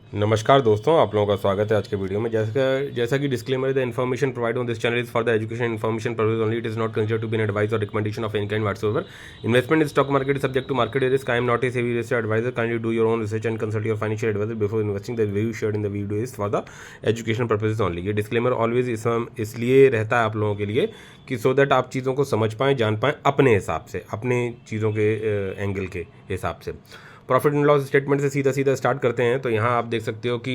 नमस्कार दोस्तों, आप लोगों का स्वागत है आज के वीडियो में। जैसा कि disclaimer, the information provide on this channel is for the education information purpose only. It is not considered to be an advice और recommendation of any kind whatsoever. Investment in stock market is subject to market risk. I am not a SEBI registered advisor. Kindly do your own research and consult your financial advisor before investing. The view shared in the video is for the education purposes only. ये disclaimer always इसलिए रहता है आप लोगों के लिए कि so that आप चीज़ों को समझ पाएँ, जान पाएँ अपने हिसाब से, अपने चीज़ों के एंगल के हिसाब से। प्रॉफिट एंड लॉस स्टेटमेंट से सीधा स्टार्ट करते हैं। तो यहाँ आप देख सकते हो कि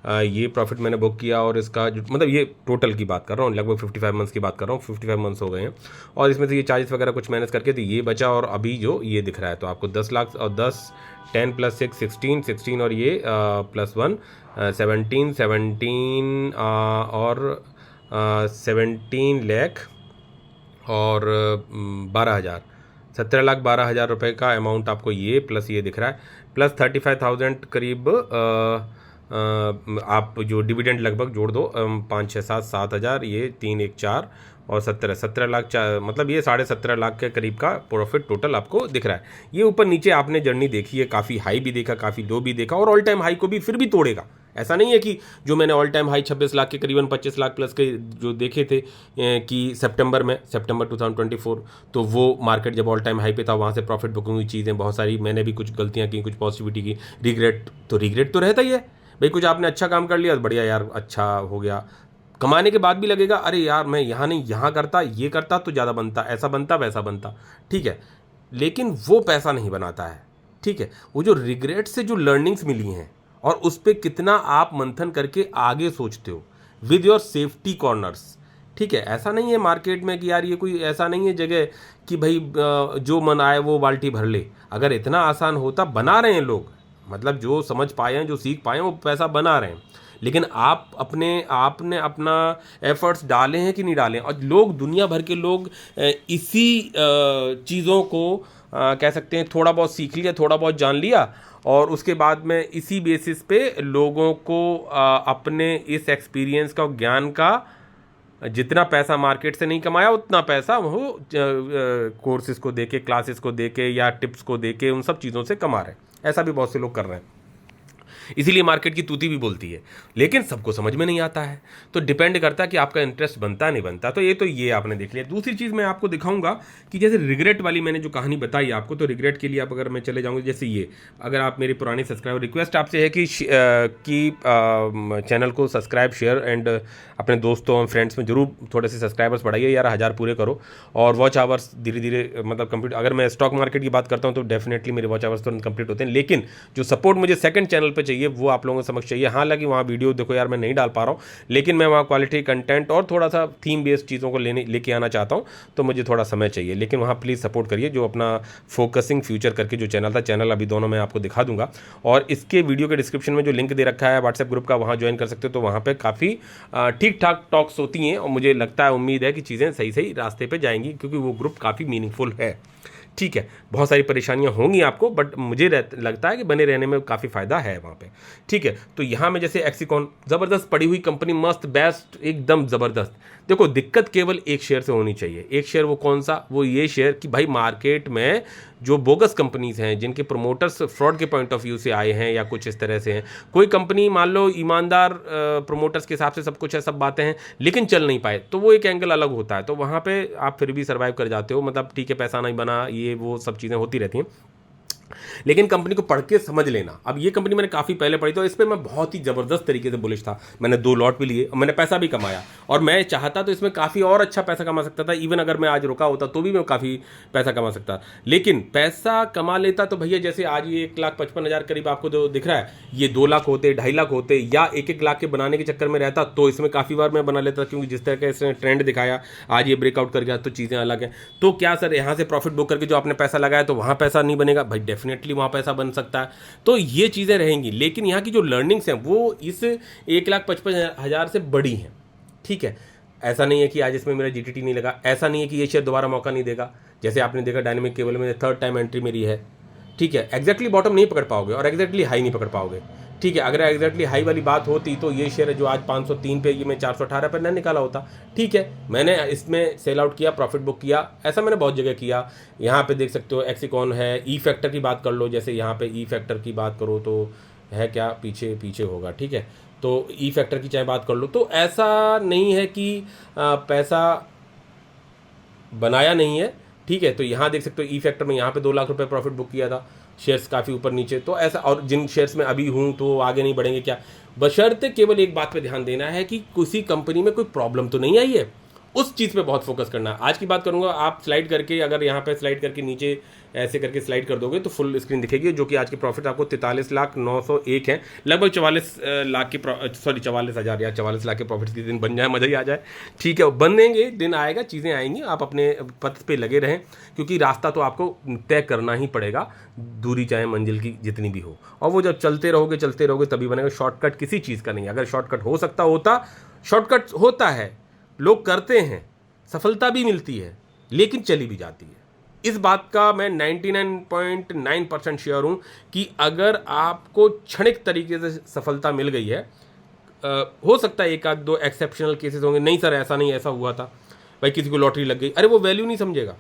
ये प्रॉफिट मैंने बुक किया और इसका मतलब ये टोटल की बात कर रहा हूँ, लगभग 55 मंथ्स की बात कर रहा हूँ। 55 मंथ्स हो गए हैं और इसमें से ये चार्जेस वगैरह कुछ मैनेज करके तो ये बचा। और अभी जो ये दिख रहा है तो आपको 10 लाख और 10 10 + 6 16 और ये +1 17 और 17 लाख और 12,000 17,12,000 रुपये का अमाउंट आपको ये प्लस ये दिख रहा है, प्लस 35,000 करीब आप जो डिविडेंड लगभग जोड़ दो, 5 6 7 7,000, ये 3 1 4 और 17 लाख, मतलब ये 17.5 लाख के करीब का प्रॉफिट टोटल आपको दिख रहा है। ये ऊपर नीचे आपने जर्नी देखी है, काफ़ी हाई भी देखा, काफ़ी लो भी देखा और ऑल टाइम हाई को भी फिर भी तोड़ेगा। ऐसा नहीं है कि जो मैंने ऑल टाइम हाई 26 लाख के करीबन 25 लाख प्लस के जो देखे थे कि सितंबर 2024, तो वो मार्केट जब ऑल टाइम हाई पे था वहाँ से प्रॉफिट बुकिंग हुई चीज़ें बहुत सारी, मैंने भी कुछ गलतियाँ की, कुछ पॉजिटिविटी की। रिग्रेट तो रहता ही है भाई। कुछ आपने अच्छा काम कर लिया तो बढ़िया यार, अच्छा हो गया। कमाने के बाद भी लगेगा अरे यार मैं यहाँ नहीं यहाँ करता, ये करता तो ज़्यादा बनता, ऐसा बनता वैसा बनता, ठीक है। लेकिन वो पैसा नहीं बनाता है, ठीक है। वो जो रिग्रेट से जो लर्निंग्स मिली हैं और उस पर कितना आप मंथन करके आगे सोचते हो विद योर सेफ्टी कॉर्नर्स, ठीक है। ऐसा नहीं है मार्केट में कि यार ये कोई ऐसा नहीं है जगह कि भाई जो मन आए वो बाल्टी भर ले। अगर इतना आसान होता, बना रहे हैं लोग, मतलब जो समझ पाए हैं, जो सीख पाए हैं, वो पैसा बना रहे हैं। लेकिन आपने अपना एफर्ट्स डाले हैं कि नहीं डाले। और लोग, दुनिया भर के लोग इसी चीज़ों को कह सकते हैं थोड़ा बहुत सीख लिया, थोड़ा बहुत जान लिया और उसके बाद में इसी बेसिस पे लोगों को अपने इस एक्सपीरियंस का, ज्ञान का, जितना पैसा मार्केट से नहीं कमाया उतना पैसा वो कोर्सेज को देके, क्लासेस को देके या टिप्स को देके, उन सब चीज़ों से कमा रहे हैं। ऐसा भी बहुत से लोग कर रहे हैं, इसीलिए मार्केट की तूती भी बोलती है। लेकिन सबको समझ में नहीं आता है, तो डिपेंड करता है कि आपका इंटरेस्ट बनता नहीं बनता। तो ये आपने देख लिया। दूसरी चीज़ मैं आपको दिखाऊंगा कि जैसे रिग्रेट वाली मैंने जो कहानी बताई आपको, तो रिग्रेट के लिए आप अगर मैं चले जाऊँगा, जैसे ये, अगर आप मेरे पुराने सब्सक्राइबर, रिक्वेस्ट आपसे है कि चैनल को सब्सक्राइब, शेयर एंड अपने दोस्तों और फ्रेंड्स में जरूर थोड़े से सब्सक्राइबर्स बढ़ाइए यार, 1000 पूरे करो। और वॉच आवर्स धीरे धीरे मतलब कंप्लीट, अगर मैं स्टॉक मार्केट की बात करता हूँ तो डेफिनेटली मेरे वॉच आवर्स तुरंत कंप्लीट होते हैं। लेकिन जो सपोर्ट मुझे सेकंड चैनल पे चाहिए वो आप लोगों के समक्ष चाहिए। हालांकि वहाँ वीडियो देखो यार मैं नहीं डाल पा रहा हूँ, लेकिन मैं वहाँ क्वालिटी कंटेंट और थोड़ा सा थीम बेस्ड चीज़ों को लेके आना चाहता हूँ, तो मुझे थोड़ा समय चाहिए। लेकिन वहाँ प्लीज़ सपोर्ट करिए। जो अपना फोकसिंग फ्यूचर करके जो चैनल था, चैनल अभी दोनों मैं आपको दिखा दूंगा और इसके वीडियो के डिस्क्रिप्शन में जो लिंक दे रखा है व्हाट्सएप ग्रुप का, वहाँ ज्वाइन कर सकते हो। तो वहाँ पर काफ़ी ठीक ठाक टॉक्स होती हैं और मुझे लगता है, उम्मीद है कि चीज़ें सही सही रास्ते पर जाएंगी, क्योंकि वो ग्रुप काफ़ी मीनिंगफुल है, ठीक है। बहुत सारी परेशानियां होंगी आपको, बट मुझे लगता है कि बने रहने में काफ़ी फ़ायदा है वहाँ पे, ठीक है। तो यहाँ में जैसे एक्सिकॉन, ज़बरदस्त पड़ी हुई कंपनी, मस्त, बेस्ट, एकदम ज़बरदस्त। देखो दिक्कत केवल एक शेयर से होनी चाहिए। एक शेयर वो कौन सा? वो ये शेयर कि भाई मार्केट में जो बोगस कंपनीज हैं, जिनके प्रोमोटर्स फ्रॉड के पॉइंट ऑफ व्यू से आए हैं या कुछ इस तरह से हैं, कोई कंपनी मान लो ईमानदार प्रोमोटर्स के हिसाब से सब कुछ है, सब बातें हैं, लेकिन चल नहीं पाए, तो वो एक एंगल अलग होता है। तो वहाँ पे आप फिर भी सर्वाइव कर जाते हो, मतलब ठीक है, पैसा नहीं बना, ये वो सब चीज़ें होती रहती हैं, लेकिन कंपनी को पढ़ के समझ लेना। अब ये कंपनी मैंने काफ़ी पहले पढ़ी, तो इस पर मैं बहुत ही ज़बरदस्त तरीके से बुलिश था। मैंने 2 लॉट भी लिए और मैंने पैसा भी कमाया, और मैं चाहता तो इसमें काफ़ी और अच्छा पैसा कमा सकता था। इवन अगर मैं आज रुका होता तो भी मैं काफ़ी पैसा कमा सकता, लेकिन पैसा कमा लेता तो भैया, जैसे आज ये 1,55,000 करीब आपको जो दिख रहा है, ये 2 लाख होते, 2.5 लाख होते, या 1-1 लाख के बनाने के चक्कर में रहता तो इसमें काफ़ी बार मैं बना लेता, क्योंकि जिस तरह का इसने ट्रेंड दिखाया, आज ये ब्रेकआउट कर गया तो चीज़ें अलग हैं। तो क्या सर यहाँ से प्रॉफिट बुक करके जो आपने पैसा लगाया तो वहाँ पैसा नहीं बनेगा? भाई डेफिनेटली वहाँ पैसा बन सकता है। तो ये चीज़ें रहेंगी, लेकिन यहाँ की जो लर्निंग्स हैं वो इस 1,55,000 से बड़ी हैं, ठीक है। ऐसा नहीं है कि आज इसमें मेरा जीटीटी नहीं लगा, ऐसा नहीं है कि ये शेयर दोबारा मौका नहीं देगा। जैसे आपने देखा डायनेमिक केबल में 3rd टाइम एंट्री मेरी है, ठीक है। एग्जैक्टली बॉटम नहीं पकड़ पाओगे और एग्जैक्टली हाई नहीं पकड़ पाओगे, ठीक है। अगर एग्जैक्टली हाई वाली बात होती तो ये शेयर जो आज 503 पे, ये मैं 418 पे नहीं निकाला होता, ठीक है। मैंने इसमें सेल आउट किया, प्रॉफिट बुक किया, ऐसा मैंने बहुत जगह किया। यहाँ पे देख सकते हो एक्सिकॉन है, ई फैक्टर की बात कर लो, जैसे यहाँ पे ई फैक्टर की बात करो तो है क्या, पीछे पीछे होगा, ठीक है। तो ई फैक्टर की चाहे बात कर लो, तो ऐसा नहीं है कि पैसा बनाया नहीं है, ठीक है। तो यहाँ देख सकते हो ई फैक्टर में यहाँ पे 2 लाख रुपए प्रॉफिट बुक किया था, शेयर्स काफ़ी ऊपर नीचे, तो ऐसा, और जिन शेयर्स में अभी हूँ तो आगे नहीं बढ़ेंगे क्या, बशर्ते केवल एक बात पे ध्यान देना है कि किसी कंपनी में कोई प्रॉब्लम तो नहीं आई है, उस चीज़ पे बहुत फोकस करना है। आज की बात करूंगा, आप स्लाइड करके, अगर यहाँ पे स्लाइड करके नीचे ऐसे करके स्लाइड कर दोगे तो फुल स्क्रीन दिखेगी, जो कि आज के प्रॉफिट आपको 43,901 है, लगभग 44 लाख की, सॉरी 44,000 या 44 लाख के प्रॉफिट के दिन बन जाए, मज़ा ही आ जाए, ठीक है। बनेंगे, दिन आएगा, चीज़ें आएंगी, आप अपने पथ पे लगे रहें, क्योंकि रास्ता तो आपको तय करना ही पड़ेगा, दूरी चाहे मंजिल की जितनी भी हो, और वो जब चलते रहोगे तभी बनेगा। शॉर्टकट किसी चीज़ का नहीं है, अगर शॉर्टकट हो सकता होता, शॉर्टकट होता है, लोग करते हैं, सफलता भी मिलती है, लेकिन चली भी जाती है। इस बात का मैं 99.9% श्योर हूं कि अगर आपको क्षणिक तरीके से सफलता मिल गई है, हो सकता है एक आध दो एक्सेप्शनल केसेस होंगे, नहीं सर ऐसा नहीं, ऐसा हुआ था भाई, किसी को लॉटरी लग गई, अरे वो वैल्यू नहीं समझेगा।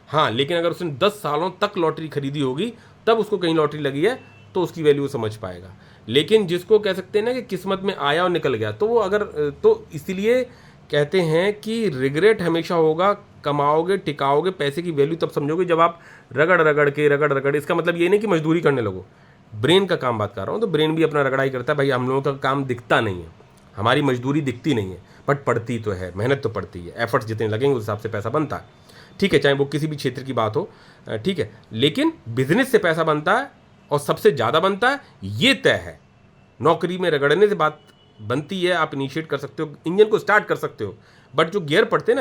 हाँ, लेकिन अगर उसने 10 सालों तक लॉटरी खरीदी होगी, तब उसको कहीं लॉटरी लगी है तो उसकी वैल्यू समझ पाएगा। लेकिन जिसको कह सकते हैं ना कि किस्मत में आया और निकल गया, तो वो अगर, तो इसलिए कहते हैं कि रिग्रेट हमेशा होगा, कमाओगे टिकाओगे, पैसे की वैल्यू तब समझोगे जब आप रगड़, इसका मतलब ये नहीं कि मजदूरी करने लगो, ब्रेन का काम बात कर रहा हूँ, तो ब्रेन भी अपना रगड़ाई करता है भाई, हम लोगों का काम दिखता नहीं है, हमारी मजदूरी दिखती नहीं है, बट पड़ती तो है, मेहनत तो पड़ती है, एफर्ट्स जितने लगेंगे उस हिसाब से पैसा बनता है, ठीक है, चाहे वो किसी भी क्षेत्र की बात हो, ठीक है। लेकिन बिजनेस से पैसा बनता है और सबसे ज़्यादा बनता है, ये तय है। नौकरी में रगड़ने से बात बनती है, आप इनिशिएट कर सकते हो, इंजन को स्टार्ट कर सकते हो, बट जो गियर पड़ते हैं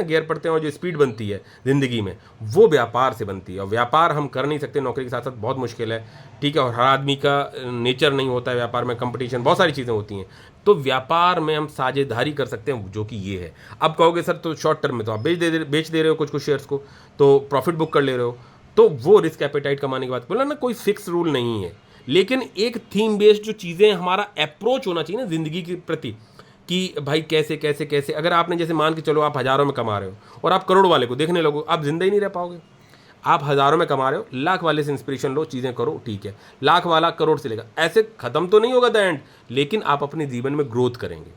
और जो स्पीड बनती है ज़िंदगी में, वो व्यापार से बनती है, और व्यापार हम कर नहीं सकते नौकरी के साथ साथ, बहुत मुश्किल है, ठीक है। और हर आदमी का नेचर नहीं होता है व्यापार में, कंपटीशन, बहुत सारी चीज़ें होती हैं, तो व्यापार में हम साझेदारी कर सकते हैं, जो कि ये है। अब कहोगे सर तो शॉर्ट टर्म में तो आप बेच दे रहे हो कुछ शेयर्स को, तो प्रॉफिट बुक कर ले रहे हो, तो वो रिस्क एपेटाइट कमाने के बाद बोला ना, कोई फिक्स रूल नहीं है, लेकिन एक थीम बेस्ड जो चीज़ें, हमारा अप्रोच होना चाहिए ना ज़िंदगी के प्रति, कि भाई कैसे कैसे कैसे, अगर आपने जैसे मान के चलो आप हज़ारों में कमा रहे हो और आप करोड़ वाले को देखने लगो, आप जिंदा ही नहीं रह पाओगे। आप हज़ारों में कमा रहे हो, लाख वाले से इंस्पिरेशन लो, चीज़ें करो, ठीक है, लाख वाला करोड़ से लेगा, ऐसे ख़त्म तो नहीं होगा द एंड, लेकिन आप अपने जीवन में ग्रोथ करेंगे।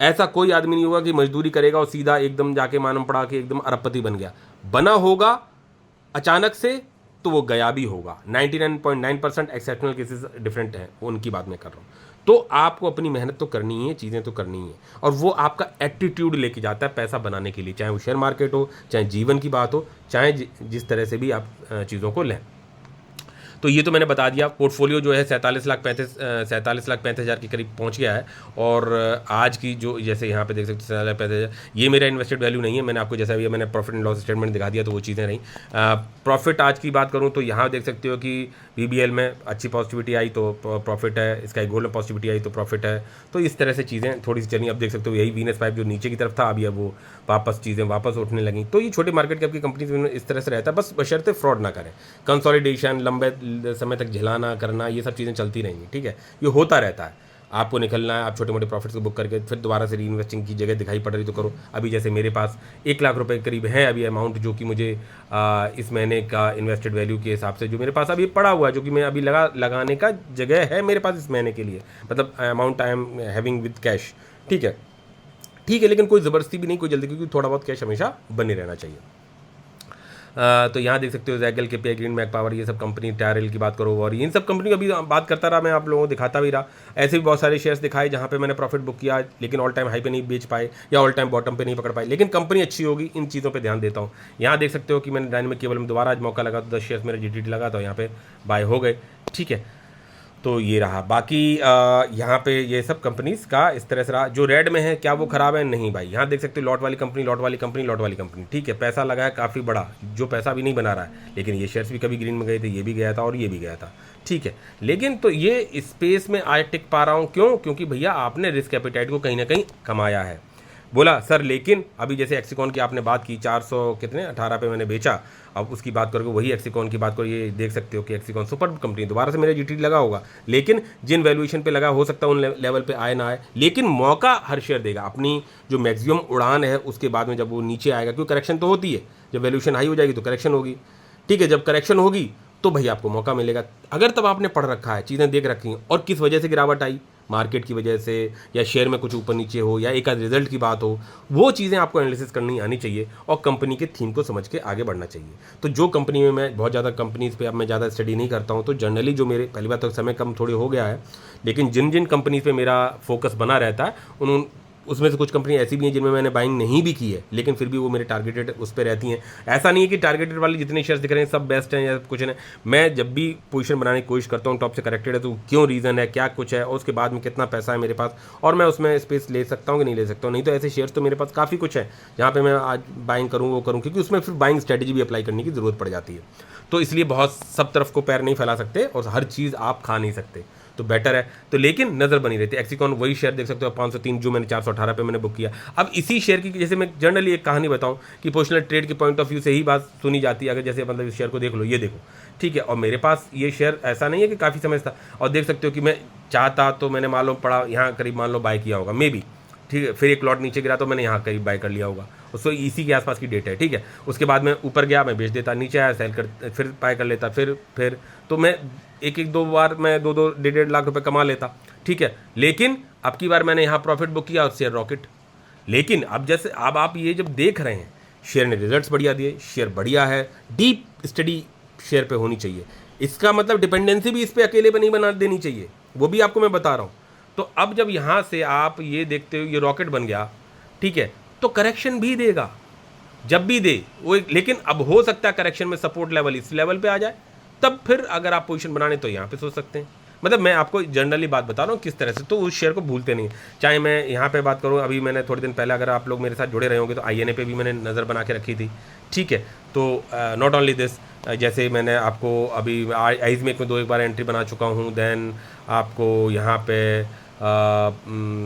ऐसा कोई आदमी नहीं होगा कि मजदूरी करेगा और सीधा एकदम जाके मानव पड़ा के एकदम अरबपति बन गया, बना होगा अचानक से तो वो गया भी होगा। 99.9% एक्सेप्शनल केसेस डिफरेंट हैं, उनकी बात मैं कर रहा हूँ। तो आपको अपनी मेहनत तो करनी ही है, चीज़ें तो करनी ही है, और वो आपका एटीट्यूड लेके जाता है पैसा बनाने के लिए, चाहे वो शेयर मार्केट हो, चाहे जीवन की बात हो, चाहे जिस तरह से भी आप चीज़ों को लें। तो ये तो मैंने बता दिया। पोर्टफोलियो जो है 47,35,000 के करीब पहुंच गया है, और आज की जो, जैसे यहाँ पे देख सकते हैं 47,35,000, ये मेरा इन्वेस्टेड वैल्यू नहीं है, मैंने आपको जैसा भी मैंने प्रॉफिट एंड लॉस स्टेटमेंट दिखा दिया, तो वो चीज़ें रहीं। प्रॉफिट आज की बात करूँ तो यहाँ देख सकते हो कि BBL में अच्छी पॉजिटिविटी आई तो प्रॉफिट है, स्काई गोल्ड में पॉजिटिविटी आई तो प्रॉफिट है, तो इस तरह से चीज़ें थोड़ी सी चली। अब देख सकते हो यही वीनस पाइप जो नीचे की तरफ था, अभी अब वो वापस चीज़ें वापस उठने लगी। तो ये छोटे मार्केट कैप की कंपनी इस तरह से रहता है, बस बशर्ते फ्रॉड ना करें, कंसोलिडेशन, लंबे समय तक झिलाना करना, ये सब चीज़ें चलती रहेंगी, ठीक है, ये होता रहता है। आपको निकलना है, आप छोटे मोटे प्रॉफिट्स को बुक करके फिर दोबारा से री इन्वेस्टिंग की जगह दिखाई पड़ रही तो करो। अभी जैसे मेरे पास 1 लाख रुपए करीब है अभी अमाउंट, जो कि मुझे इस महीने का इन्वेस्टेड वैल्यू के हिसाब से जो मेरे पास अभी पड़ा हुआ है, जो कि मैं अभी लगाने का जगह है मेरे पास इस महीने के लिए, मतलब amount I am having with cash, ठीक है, लेकिन कोई ज़बरदस्ती भी नहीं, कोई जल्दी, क्योंकि थोड़ा बहुत कैश हमेशा बने रहना चाहिए। तो यहाँ देख सकते हो जैगल, KPI, ग्रीन मैक पावर, ये सब कंपनी, टायरल की बात करो, और इन सब कंपनी की अभी बात करता रहा मैं, आप लोगों को दिखाता भी रहा। ऐसे भी बहुत सारे शेयर्स दिखाए जहाँ पे मैंने प्रॉफिट बुक किया, लेकिन ऑल टाइम हाई पे नहीं बेच पाए या ऑल टाइम बॉटम पे नहीं पकड़ पाए, लेकिन कंपनी अच्छी होगी, इन चीज़ों पे ध्यान देता हूँ। यहाँ देख सकते हो कि मैंने डायनेमिक केबल में दोबारा आज मौका लगा तो 10 शेयर्स मेरे GTT लगा, तो यहाँ पे बाय हो गए, ठीक है। तो ये रहा। बाकी यहाँ पे ये सब कंपनीज का इस तरह से रहा। जो रेड में है क्या वो ख़राब है? नहीं भाई, यहाँ देख सकते हो लॉट वाली कंपनी, लॉट वाली कंपनी, लॉट वाली कंपनी, ठीक है, पैसा लगा है काफ़ी बड़ा, जो पैसा अभी नहीं बना रहा है, लेकिन ये शेयर्स भी कभी ग्रीन में गए थे, ये भी गया था और ये भी गया था, ठीक है। लेकिन तो ये स्पेस में आज टिक पा रहा हूँ, क्यों? क्योंकि भैया आपने रिस्क एपेटाइट को कहीं ना कहीं कमाया है। बोला सर लेकिन अभी जैसे एक्सिकॉन की आपने बात की, 400 कितने 18 पे मैंने बेचा, अब उसकी बात करके वही एक्सिकॉन की बात करो, ये देख सकते हो कि एक्सिकॉन सुपर कंपनी, दोबारा से मेरा GTT लगा होगा, लेकिन जिन वैल्यूएशन पे लगा हो सकता है उन लेवल पे आए ना आए, लेकिन मौका हर शेयर देगा। अपनी जो मैक्सिमम उड़ान है उसके बाद में जब वो नीचे आएगा, क्योंकि करेक्शन तो होती है, जब वैल्यूएशन हाई हो जाएगी तो करेक्शन होगी, ठीक है, जब करेक्शन होगी तो भाई आपको मौका मिलेगा। अगर तब आपने पढ़ रखा है, चीज़ें देख रखी हैं और किस वजह से गिरावट आई, मार्केट की वजह से या शेयर में कुछ ऊपर नीचे हो या एक आध रिजल्ट की बात हो, वो चीज़ें आपको एनालिसिस करनी आनी चाहिए और कंपनी के थीम को समझ के आगे बढ़ना चाहिए। तो जो कंपनी में मैं बहुत ज़्यादा कंपनीज़ पे अब मैं ज़्यादा स्टडी नहीं करता हूँ, तो जनरली जो मेरे पहली बार तो समय कम थोड़ी हो गया है, लेकिन जिन जिन कंपनीज़ पे मेरा फोकस बना रहता है उन उसमें से कुछ कंपनी ऐसी भी हैं जिनमें मैंने बाइंग नहीं भी की है, लेकिन फिर भी वो मेरे टारगेटेड उस पर रहती हैं। ऐसा नहीं है कि टारगेटेड वाले जितने शेयर्स दिख रहे हैं सब बेस्ट हैं या कुछ नहीं। मैं जब भी पोजीशन बनाने की कोशिश करता हूँ टॉप से करेक्टेड है तो क्यों रीज़न है, क्या कुछ है और उसके बाद में कितना पैसा है मेरे पास और मैं उसमें स्पेस ले सकता हूँ कि नहीं ले सकता हूँ। नहीं तो ऐसे शेयर्स तो मेरे पास काफ़ी कुछ है जहाँ पर मैं आज बाइंग करूँ वो करूँ, क्योंकि उसमें फिर बाइंग स्ट्रेटेजी भी अप्लाई करने की ज़रूरत पड़ जाती है। तो इसलिए बहुत सब तरफ को पैर नहीं फैला सकते और हर चीज़ आप खा नहीं सकते, तो बेटर है। तो लेकिन नज़र बनी रहती है। एक्सिकॉन वही शेयर देख सकते हो 503 जो मैंने 418 पे मैंने बुक किया। अब इसी शेयर की जैसे मैं जनरली एक कहानी बताऊं कि पोजिशनल ट्रेड के पॉइंट ऑफ व्यू से ही बात सुनी जाती है। अगर जैसे मतलब इस शेयर को देख लो, ये देखो ठीक है, और मेरे पास ये शेयर ऐसा नहीं है कि काफ़ी समय था, और देख सकते हो कि मैं चाहता तो मैंने मान लो पड़ा यहाँ करीब मान लो बाय किया होगा मे बी, ठीक है, फिर एक लॉट नीचे गिरा तो मैंने यहाँ करीब बाय कर लिया होगा, उसको इसी के आसपास की डेट है, ठीक है। उसके बाद मैं ऊपर गया मैं बेच देता, नीचे आया सेल कर फिर बाय कर लेता, फिर तो मैं एक दो बार मैं 2-2 1.5 लाख रुपए कमा लेता, ठीक है। लेकिन अब की बार मैंने यहाँ प्रॉफिट बुक किया और शेयर रॉकेट। लेकिन अब जैसे अब आप ये जब देख रहे हैं शेयर ने रिजल्ट्स बढ़िया दिए, शेयर बढ़िया है, डीप स्टडी शेयर पे होनी चाहिए। इसका मतलब डिपेंडेंसी भी इस पर अकेले नहीं बना देनी चाहिए, वो भी आपको मैं बता रहा हूँ। तो अब जब यहाँ से आप ये देखते हो ये रॉकेट बन गया, ठीक है, तो करेक्शन भी देगा जब भी दे वो, लेकिन अब हो सकता है करेक्शन में सपोर्ट लेवल इस लेवल पे आ जाए, तब फिर अगर आप पोजीशन बनाने तो यहाँ पे सोच सकते हैं। मतलब मैं आपको जनरली बात बता रहा हूँ किस तरह से, तो उस शेयर को भूलते नहीं। चाहे मैं यहाँ पे बात करूँ, अभी मैंने थोड़े दिन पहले अगर आप लोग मेरे साथ जुड़े रहे होंगे तो INA पे भी मैंने नज़र बना के रखी थी, ठीक है। तो नॉट ओनली दिस, जैसे मैंने आपको अभी आइज में एक बार एंट्री बना चुका हूँ। देन आपको यहाँ पे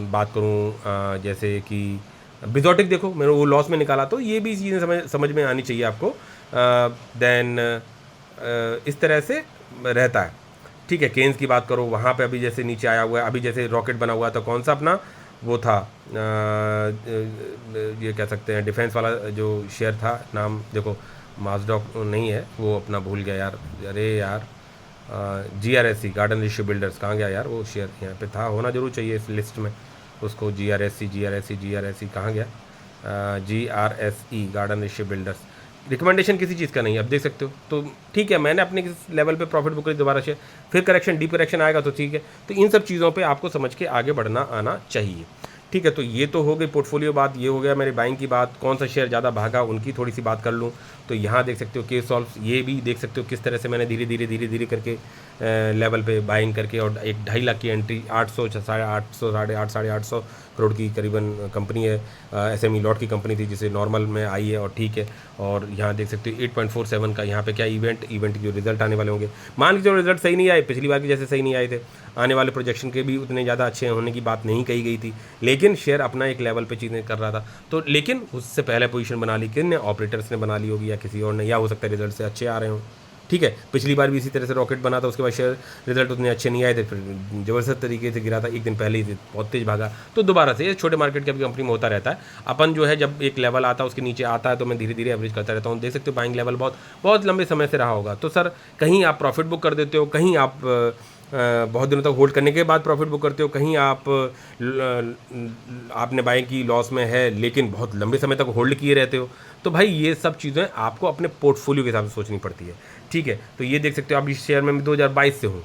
बात करूँ जैसे कि बिजॉटिक देखो मैंने वो लॉस में निकाला, तो ये भी चीज़ें समझ में आनी चाहिए आपको। देन इस तरह से रहता है, ठीक है। केन्स की बात करो, वहाँ पे अभी जैसे नीचे आया हुआ है, अभी जैसे रॉकेट बना हुआ था, कौन सा अपना वो था ये कह सकते हैं डिफेंस वाला जो शेयर था, नाम देखो माजडॉक नहीं है वो, अपना भूल गया यार, अरे यार GRSC गार्डन रिश्यू बिल्डर्स कहाँ गया यार, वो शेयर यहाँ पे था, होना जरूर चाहिए इस लिस्ट में उसको। GRSC कहाँ गया, GRSE गार्डन रिश्यू बिल्डर्स, रिकमेंडेशन किसी चीज़ का नहीं है, अब देख सकते हो। तो ठीक है, मैंने अपने किस लेवल पे प्रॉफिट बुक करी, दोबारा शेयर फिर करेक्शन डीप करेक्शन आएगा तो ठीक है। तो इन सब चीज़ों पे आपको समझ के आगे बढ़ना आना चाहिए, ठीक है। तो ये तो हो गई पोर्टफोलियो बात, ये हो गया मेरी बाइंग की बात। कौन सा शेयर ज़्यादा भागा उनकी थोड़ी सी बात कर लूँ, तो यहाँ देख सकते हो K-Solve, ये भी देख सकते हो किस तरह से मैंने धीरे धीरे करके लेवल पे बाइंग करके और 1-2.5 लाख की एंट्री, 800 साढ़े आठ सौ करोड़ की करीबन कंपनी है, SME लॉट की कंपनी थी जिसे नॉर्मल में आई है, और ठीक है। और यहाँ देख सकते हो 8.47 का यहाँ पे क्या इवेंट की जो रिजल्ट आने वाले होंगे, मान के जो रिजल्ट सही नहीं आए पिछली बार की जैसे सही नहीं आए थे, आने वाले प्रोजेक्शन के भी उतने ज़्यादा अच्छे होने की बात नहीं कही गई थी, लेकिन शेयर अपना एक लेवल पे चीज़ें कर रहा था। तो लेकिन उससे पहले पोजीशन बना ली किन ने, ऑपरेटर्स ने बना ली होगी या किसी और ने, या हो सकता है रिजल्ट से अच्छे आ रहे हों, ठीक है। पिछली बार भी इसी तरह से रॉकेट बना था, उसके बाद शेयर रिजल्ट उतने अच्छे नहीं आए थे, फिर ज़बरदस्त तरीके से गिरा था, एक दिन पहले ही बहुत तेज़ भागा। तो दोबारा से ये छोटे मार्केट की अभी कंपनी में होता रहता है। अपन जो है जब एक लेवल आता है उसके नीचे आता है तो मैं धीरे धीरे एवरेज करता रहता हूँ। देख सकते हो बाइंग लेवल बहुत लंबे समय से रहा होगा। तो सर कहीं आप प्रॉफिट बुक कर देते हो, कहीं आप बहुत दिनों तक होल्ड करने के बाद प्रॉफिट बुक करते हो, कहीं आप आपने बाय की लॉस में है लेकिन बहुत लंबे समय तक होल्ड किए रहते हो। तो भाई ये सब चीज़ें आपको अपने पोर्टफोलियो के हिसाब से सोचनी पड़ती है, ठीक है। तो ये देख सकते हो, अब इस शेयर में मैं 2022 से हूँ,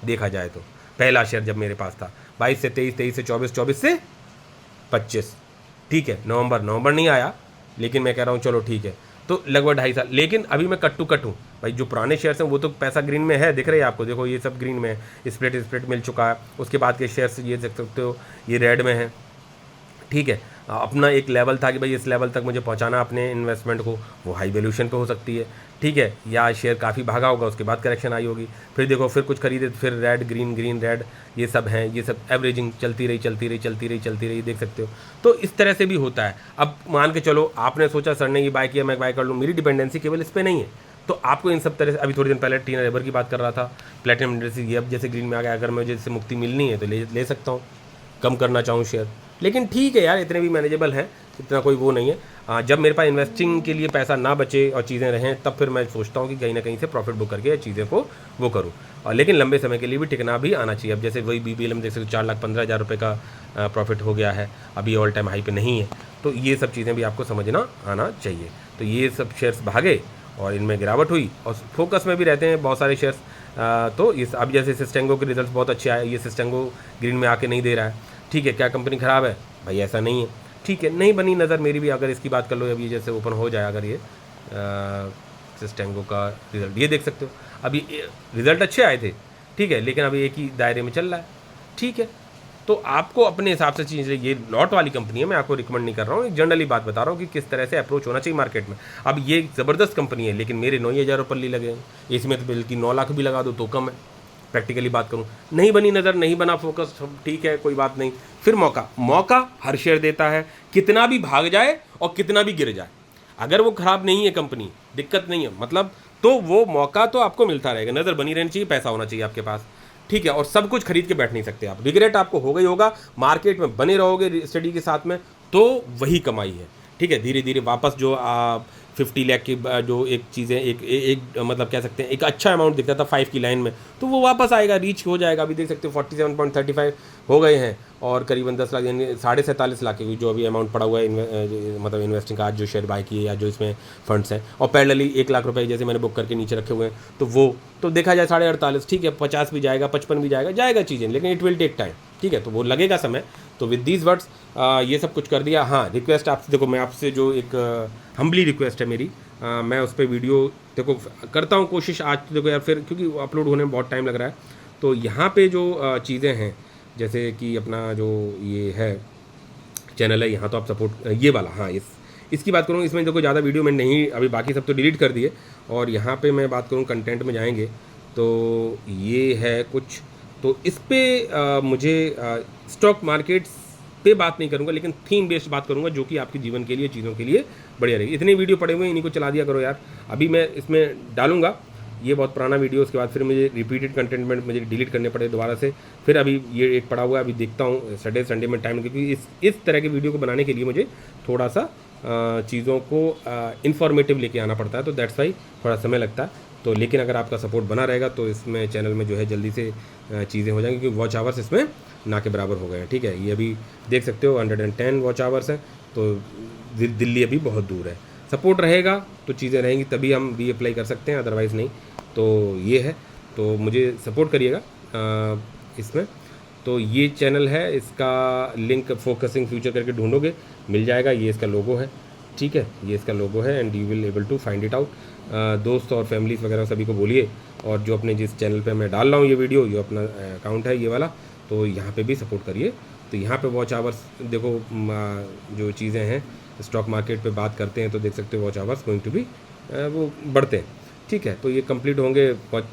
देखा जाए तो पहला शेयर जब मेरे पास था 22 से 23, 23 से 24, 24 से 25, ठीक है। नवंबर नहीं आया, लेकिन मैं कह रहा हूँ चलो ठीक है, तो लगभग 2.5 साल। लेकिन अभी मैं कट टू कट हूँ भाई, जो पुराने शेयर्स हैं वो तो पैसा ग्रीन में है, दिख रही है आपको, देखो ये सब ग्रीन में है, स्प्लिट मिल चुका है। उसके बाद के शेयर्स ये देख सकते हो ये रेड में है, ठीक है। अपना एक लेवल था कि भाई इस लेवल तक मुझे पहुंचाना अपने इन्वेस्टमेंट को, वो हाई वैल्यूएशन पे हो सकती है, ठीक है। या शेयर काफ़ी भागा होगा, उसके बाद करेक्शन आई होगी, फिर देखो फिर कुछ खरीदे, फिर रेड ग्रीन रेड, ये सब हैं, ये सब एवरेजिंग चलती रही, देख सकते हो। तो इस तरह से भी होता है। अब मान के चलो आपने सोचा सर ने ये बाय किया मैं बाय कर लूँ, मेरी डिपेंडेंसी केवल इस पर नहीं है, तो आपको इन सब तरह से, अभी थोड़ी दिन पहले टीना रेबर की बात कर रहा था, प्लेटिनम इंडस्ट्रीज ये अब जैसे ग्रीन में आ गया, अगर मुझे इससे मुक्ति मिलनी है तो ले सकता हूँ, कम करना चाहूँ शेयर, लेकिन ठीक है यार इतने भी मैनेजेबल हैं, इतना कोई वो नहीं है। जब मेरे पास इन्वेस्टिंग के लिए पैसा ना बचे और चीज़ें रहें तब फिर मैं सोचता हूँ कि कहीं ना कहीं से प्रॉफिट बुक करके चीज़ें को वो करूँ, और लेकिन लंबे समय के लिए भी टिकना भी आना चाहिए। अब जैसे वही BBL में देख सकते 4,15,000 रुपये का प्रॉफिट हो गया है, अभी ऑल टाइम हाई पे नहीं है। तो ये सब चीज़ें भी आपको समझना आना चाहिए। तो ये सब शेयर्स भागे और इनमें गिरावट हुई, और फोकस में भी रहते हैं बहुत सारे शेयर्स। तो इस अब जैसे सिस्टेंगो के रिजल्ट बहुत अच्छे आए, ये सिस्टेंगो ग्रीन में आके नहीं दे रहा है। ठीक है, क्या कंपनी ख़राब है भाई? ऐसा नहीं है। ठीक है, नहीं बनी नज़र मेरी भी। अगर इसकी बात कर लो, अभी जैसे ओपन हो जाए अगर ये सिस्टेंगो का रिज़ल्ट ये देख सकते हो, अभी रिज़ल्ट अच्छे आए थे, ठीक है, लेकिन अभी एक ही दायरे में चल रहा है। ठीक है, तो आपको अपने हिसाब से चीज़ें, ये लॉट वाली कंपनी है, मैं आपको रिकमेंड नहीं कर रहा हूँ, एक जनरली बात बता रहा हूँ कि किस तरह से अप्रोच होना चाहिए मार्केट में। अब ये ज़बरदस्त कंपनी है, लेकिन मेरे 9,000 रुपये लगे हैं, इसमें तो बल्कि 9 लाख भी लगा दो तो कम है। प्रैक्टिकली बात करूँ, नहीं बनी नज़र, नहीं बना फोकस, ठीक है, कोई बात नहीं। फिर मौका हर शेयर देता है, कितना भी भाग जाए और कितना भी गिर जाए, अगर वो ख़राब नहीं है कंपनी, दिक्कत नहीं है मतलब, तो वो मौका तो आपको मिलता रहेगा। नज़र बनी रहनी चाहिए, पैसा होना चाहिए आपके पास, ठीक है। और सब कुछ खरीद के बैठ नहीं सकते आप, रिग्रेट आपको होगा ही होगा। मार्केट में बने रहोगे स्टडी के साथ में तो वही कमाई है, ठीक है। धीरे धीरे वापस जो 50 लाख की जो एक चीज़ें एक मतलब कह सकते हैं एक अच्छा अमाउंट दिखता था 5 की लाइन में, तो वो वापस आएगा, रीच हो जाएगा। अभी देख सकते हो 47.35 हो गए हैं, और करीबन 10 लाख यानी 47.5 लाख की जो अभी अमाउंट पड़ा हुआ है मतलब इन्वेस्टिंग का आज जो शेयर बाय किए या जो इसमें फंड्स हैं, और पैरेलली 1 लाख रुपए जैसे मैंने बुक करके नीचे रखे हुए हैं, तो वो तो देखा जाए 48.5, ठीक है, 50 भी जाएगा, 55 भी जाएगा चीज़ें, लेकिन इट विल टेक टाइम, ठीक है, तो वो लगेगा समय। तो विद दीज वर्ड्स ये सब कुछ कर दिया। हाँ, रिक्वेस्ट आपसे, देखो मैं आपसे जो एक हम्बली रिक्वेस्ट है मेरी, मैं उस पर वीडियो देखो करता हूँ कोशिश। आज तो देखो यार फिर क्योंकि अपलोड होने में बहुत टाइम लग रहा है, तो यहाँ पे जो चीज़ें हैं जैसे कि अपना जो ये है चैनल है, यहाँ तो आप सपोर्ट ये वाला, हाँ इसकी बात करूँ, इसमें देखो ज़्यादा वीडियो मैं नहीं, अभी बाकी सब तो डिलीट कर दिए, और यहाँ पे मैं बात करूँ कंटेंट में जाएंगे तो ये है कुछ, तो इस पर मुझे स्टॉक मार्केट्स पे बात नहीं करूँगा, लेकिन थीम बेस्ड बात करूँगा जो कि आपके जीवन के लिए, चीज़ों के लिए बढ़िया रहेगी। इतने वीडियो पड़े हुए हैं, इन्हीं को चला दिया करो यार। अभी मैं इसमें डालूंगा, ये बहुत पुराना वीडियो, उसके बाद फिर मुझे रिपीटेड कंटेंट में मुझे डिलीट करने पड़े दोबारा से। फिर अभी ये एक पड़ा हुआ है, अभी देखता हूँ सैटरडे संडे में टाइम, क्योंकि इस तरह के वीडियो को बनाने के लिए मुझे थोड़ा सा चीज़ों को इन्फॉर्मेटिव लेके आना पड़ता है, तो दैट्स वाई थोड़ा समय लगता है। तो लेकिन अगर आपका सपोर्ट बना रहेगा तो इसमें चैनल में जो है जल्दी से चीज़ें हो जाएंगी, क्योंकि वॉच आवर्स इसमें ना के बराबर हो गए हैं, ठीक है। ये अभी देख सकते हो 110 वॉच आवर्स हैं, तो दिल्ली अभी बहुत दूर है। सपोर्ट रहेगा तो चीज़ें रहेंगी, तभी हम भी अप्लाई कर सकते हैं, अदरवाइज़ नहीं। तो ये है, तो मुझे सपोर्ट करिएगा इसमें। तो ये चैनल है, इसका लिंक फोकसिंग फ्यूचर करके ढूंढोगे मिल जाएगा, ये इसका लोगो है, ठीक है, ये इसका लोगो है, and you will able to find it out. दोस्त और फैमिलीज वगैरह सभी को बोलिए, और जो अपने जिस चैनल पे मैं डाल रहा हूँ ये वीडियो, ये अपना अकाउंट है ये वाला, तो यहाँ पे भी सपोर्ट करिए। तो यहाँ पे वॉच आवर्स देखो, जो चीज़ें हैं स्टॉक मार्केट पे बात करते हैं, तो देख सकते हो watch hours going to be वो बढ़ते हैं, ठीक है। तो ये कंप्लीट होंगे,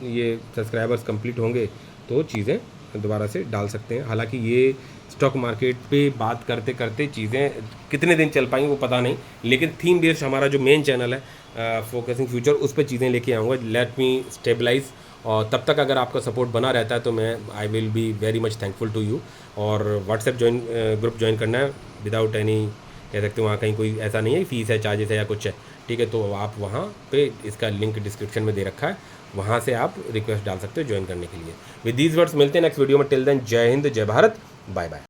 ये सब्सक्राइबर्स कंप्लीट होंगे तो चीज़ें दोबारा से डाल सकते हैं। हालांकि ये स्टॉक मार्केट पे बात करते करते चीज़ें कितने दिन चल पाएंगी वो पता नहीं, लेकिन थीम बेस्ड हमारा जो मेन चैनल है फोकसिंग फ्यूचर, उस पर चीज़ें लेके आऊँगा। लेट मी स्टेबलाइज, और तब तक अगर आपका सपोर्ट बना रहता है तो मैं I will be very much thankful to you. और व्हाट्सएप ग्रुप ज्वाइन करना है विदाउट एनी, कह सकते हो वहाँ कहीं कोई ऐसा नहीं है फीस है, चार्जेस है या कुछ है, ठीक है। तो आप वहाँ पे इसका लिंक डिस्क्रिप्शन में दे रखा है, वहाँ से आप रिक्वेस्ट डाल सकते हो ज्वाइन करने के लिए। विद दीज वर्ड्स मिलते हैं नेक्स्ट वीडियो में। टिल देन जय हिंद, जय भारत, बाय बाय।